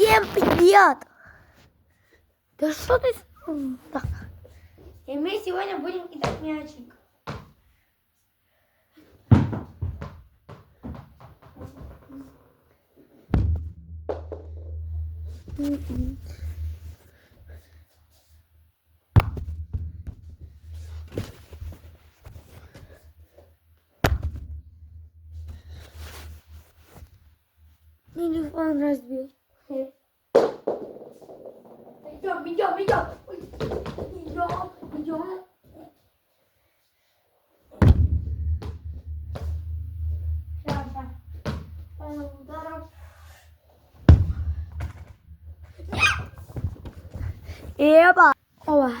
Всем привет! Да что ты... Так. И мы сегодня будем кидать мячик. Телефон разбил. Идем. Идем. Сейчас. Ударом. Эба. Оба.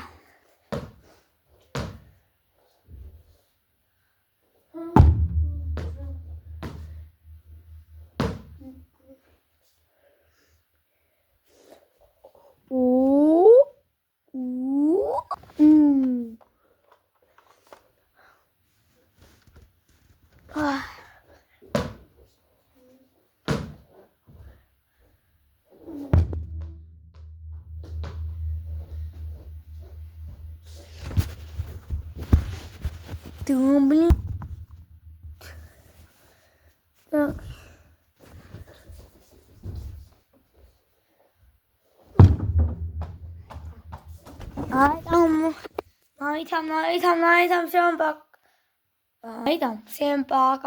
Ты, блин. Так. Всем пока.